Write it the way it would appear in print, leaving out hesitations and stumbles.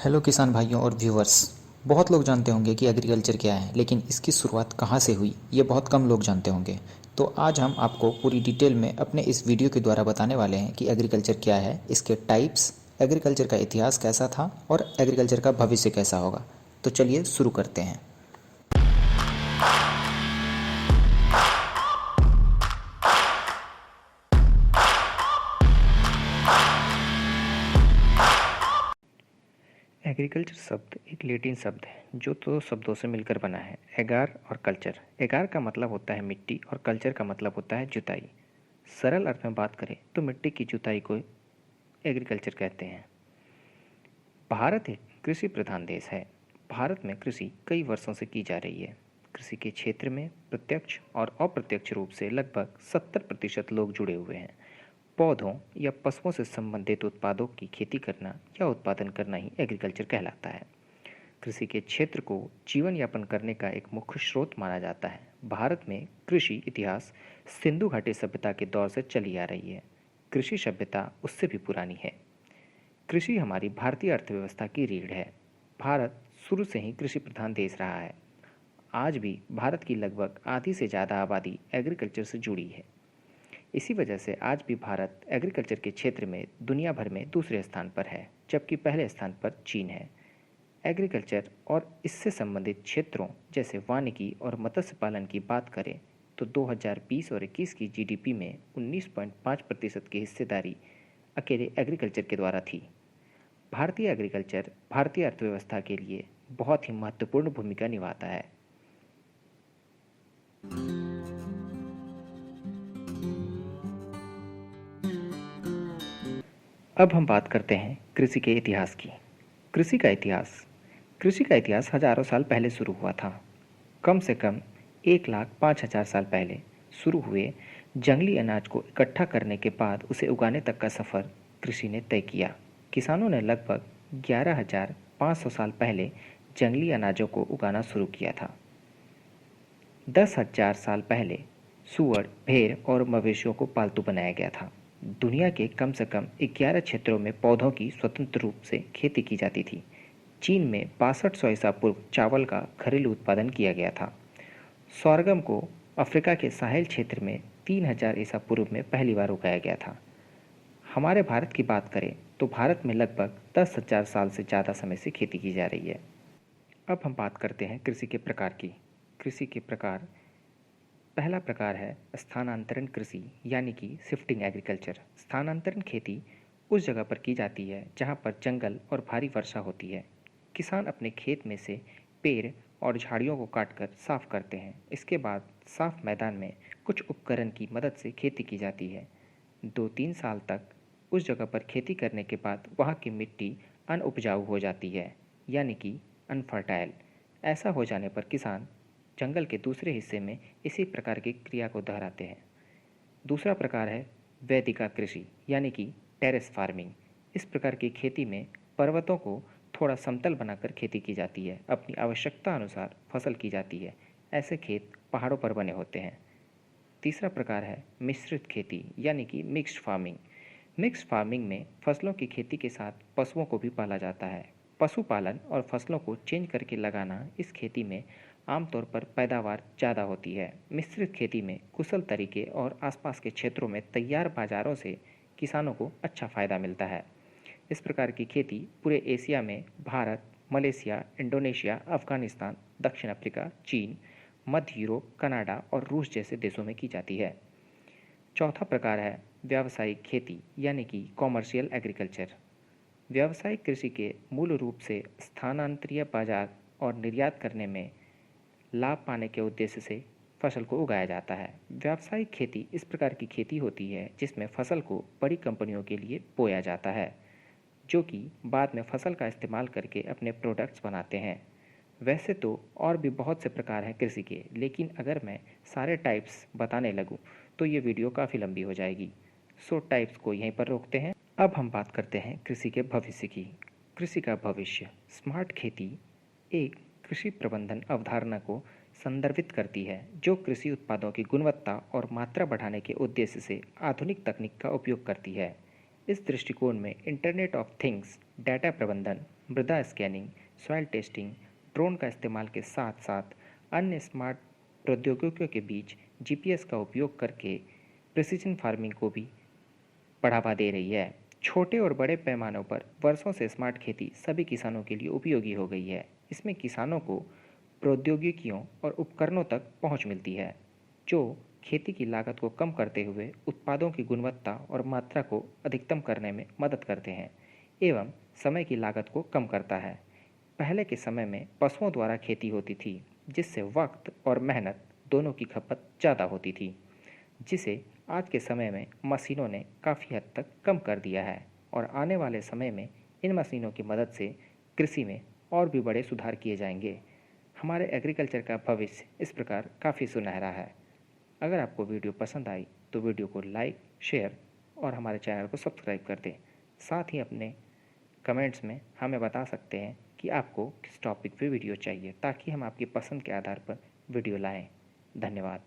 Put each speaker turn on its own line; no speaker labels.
Hello किसान भाइयों और व्यूअर्स। बहुत लोग जानते होंगे कि एग्रीकल्चर क्या है, लेकिन इसकी शुरुआत कहाँ से हुई ये बहुत कम लोग जानते होंगे। तो आज हम आपको पूरी डिटेल में अपने इस वीडियो के द्वारा बताने वाले हैं कि एग्रीकल्चर क्या है, इसके टाइप्स, एग्रीकल्चर का इतिहास कैसा था और एग्रीकल्चर का भविष्य कैसा होगा। तो चलिए शुरू करते हैं।
एग्रीकल्चर शब्द एक लैटिन शब्द है जो दो शब्दों से मिलकर बना है, एगार और कल्चर। एगार का मतलब होता है मिट्टी और कल्चर का मतलब होता है जुताई। सरल अर्थ में बात करें तो मिट्टी की जुताई को एग्रीकल्चर कहते हैं। भारत एक कृषि प्रधान देश है। भारत में कृषि कई वर्षों से की जा रही है। कृषि के क्षेत्र में प्रत्यक्ष और अप्रत्यक्ष रूप से लगभग 70% लोग जुड़े हुए हैं। पौधों या पशुओं से संबंधित उत्पादों की खेती करना या उत्पादन करना ही एग्रीकल्चर कहलाता है। कृषि के क्षेत्र को जीवन यापन करने का एक मुख्य स्रोत माना जाता है। भारत में कृषि इतिहास सिंधु घाटी सभ्यता के दौर से चली आ रही है। कृषि सभ्यता उससे भी पुरानी है। कृषि हमारी भारतीय अर्थव्यवस्था की रीढ़ है। भारत शुरू से ही कृषि प्रधान देश रहा है। आज भी भारत की लगभग आधी से ज़्यादा आबादी एग्रीकल्चर से जुड़ी है। इसी वजह से आज भी भारत एग्रीकल्चर के क्षेत्र में दुनिया भर में दूसरे स्थान पर है, जबकि पहले स्थान पर चीन है। एग्रीकल्चर और इससे संबंधित क्षेत्रों जैसे वानिकी और मत्स्य पालन की बात करें तो 2020 और 21 की जीडीपी में 19.5% की हिस्सेदारी अकेले एग्रीकल्चर के द्वारा थी। भारतीय एग्रीकल्चर भारतीय अर्थव्यवस्था के लिए बहुत ही महत्वपूर्ण भूमिका निभाता है। अब हम बात करते हैं कृषि के इतिहास की। कृषि का इतिहास हजारों साल पहले शुरू हुआ था। कम से कम 1,05,000 साल पहले शुरू हुए जंगली अनाज को इकट्ठा करने के बाद उसे उगाने तक का सफ़र कृषि ने तय किया। किसानों ने लगभग 11,500 साल पहले जंगली अनाजों को उगाना शुरू किया था। 10,000 साल पहले सूअर, भेड़ और मवेशियों को पालतू बनाया गया था। दुनिया के कम से कम 11 क्षेत्रों में पौधों की स्वतंत्र रूप से खेती की जाती थी। चीन में 6200 ईसा पूर्व चावल का घरेलू उत्पादन किया गया था। sorghum को अफ्रीका के साहेल क्षेत्र में 3000 ईसा पूर्व में पहली बार उगाया गया था। हमारे भारत की बात करें तो भारत में लगभग 10,000 साल से ज़्यादा समय से खेती की जा रही है। अब हम बात करते हैं कृषि के प्रकार की। कृषि के प्रकार, पहला प्रकार है स्थानांतरण कृषि यानी कि शिफ्टिंग एग्रीकल्चर। स्थानांतरण खेती उस जगह पर की जाती है जहाँ पर जंगल और भारी वर्षा होती है। किसान अपने खेत में से पेड़ और झाड़ियों को काटकर साफ करते हैं। इसके बाद साफ मैदान में कुछ उपकरण की मदद से खेती की जाती है। 2-3 साल तक उस जगह पर खेती करने के बाद वहाँ की मिट्टी अनउपजाऊ हो जाती है, यानी कि अनफर्टाइल। ऐसा हो जाने पर किसान जंगल के दूसरे हिस्से में इसी प्रकार की क्रिया को दोहराते हैं। दूसरा प्रकार है वैदिका कृषि यानी कि टेरेस फार्मिंग। इस प्रकार की खेती में पर्वतों को थोड़ा समतल बनाकर खेती की जाती है। अपनी आवश्यकता अनुसार फसल की जाती है। ऐसे खेत पहाड़ों पर बने होते हैं। तीसरा प्रकार है मिश्रित खेती यानी कि मिक्स्ड फार्मिंग। मिक्स्ड फार्मिंग में फसलों की खेती के साथ पशुओं को भी पाला जाता है। पशुपालन और फसलों को चेंज करके लगाना, इस खेती में आमतौर पर पैदावार ज़्यादा होती है। मिश्रित खेती में कुशल तरीके और आसपास के क्षेत्रों में तैयार बाज़ारों से किसानों को अच्छा फ़ायदा मिलता है। इस प्रकार की खेती पूरे एशिया में भारत, मलेशिया, इंडोनेशिया, अफ़गानिस्तान, दक्षिण अफ्रीका, चीन, मध्य यूरोप, कनाडा और रूस जैसे देशों में की जाती है। चौथा प्रकार है व्यावसायिक खेती यानी कि कॉमर्शियल एग्रीकल्चर। व्यावसायिक कृषि के मूल रूप से स्थानांतरीय बाजार और निर्यात करने में लाभ पाने के उद्देश्य से फसल को उगाया जाता है। व्यावसायिक खेती इस प्रकार की खेती होती है जिसमें फसल को बड़ी कंपनियों के लिए बोया जाता है, जो कि बाद में फसल का इस्तेमाल करके अपने प्रोडक्ट्स बनाते हैं। वैसे तो और भी बहुत से प्रकार हैं कृषि के, लेकिन अगर मैं सारे टाइप्स बताने लगूं तो ये वीडियो काफ़ी लंबी हो जाएगी। सो टाइप्स को यहीं पर रोकते हैं। अब हम बात करते हैं कृषि के भविष्य की। कृषि का भविष्य। स्मार्ट खेती एक कृषि प्रबंधन अवधारणा को संदर्भित करती है जो कृषि उत्पादों की गुणवत्ता और मात्रा बढ़ाने के उद्देश्य से आधुनिक तकनीक का उपयोग करती है। इस दृष्टिकोण में इंटरनेट ऑफ थिंग्स, डाटा प्रबंधन, मृदा स्कैनिंग, सॉइल टेस्टिंग, ड्रोन का इस्तेमाल के साथ साथ अन्य स्मार्ट प्रौद्योगिकियों के बीच जीपीएस का उपयोग करके प्रिसिजन फार्मिंग को भी बढ़ावा दे रही है। छोटे और बड़े पैमानों पर वर्षों से स्मार्ट खेती सभी किसानों के लिए उपयोगी हो गई है। इसमें किसानों को प्रौद्योगिकियों और उपकरणों तक पहुंच मिलती है, जो खेती की लागत को कम करते हुए उत्पादों की गुणवत्ता और मात्रा को अधिकतम करने में मदद करते हैं एवं समय की लागत को कम करता है। पहले के समय में पशुओं द्वारा खेती होती थी, जिससे वक्त और मेहनत दोनों की खपत ज़्यादा होती थी, जिसे आज के समय में मशीनों ने काफ़ी हद तक कम कर दिया है और आने वाले समय में इन मशीनों की मदद से कृषि में और भी बड़े सुधार किए जाएंगे। हमारे एग्रीकल्चर का भविष्य इस प्रकार काफ़ी सुनहरा है। अगर आपको वीडियो पसंद आई तो वीडियो को लाइक, शेयर और हमारे चैनल को सब्सक्राइब कर दें। साथ ही अपने कमेंट्स में हमें बता सकते हैं कि आपको किस टॉपिक पे वीडियो चाहिए, ताकि हम आपकी पसंद के आधार पर वीडियो लाएं। धन्यवाद।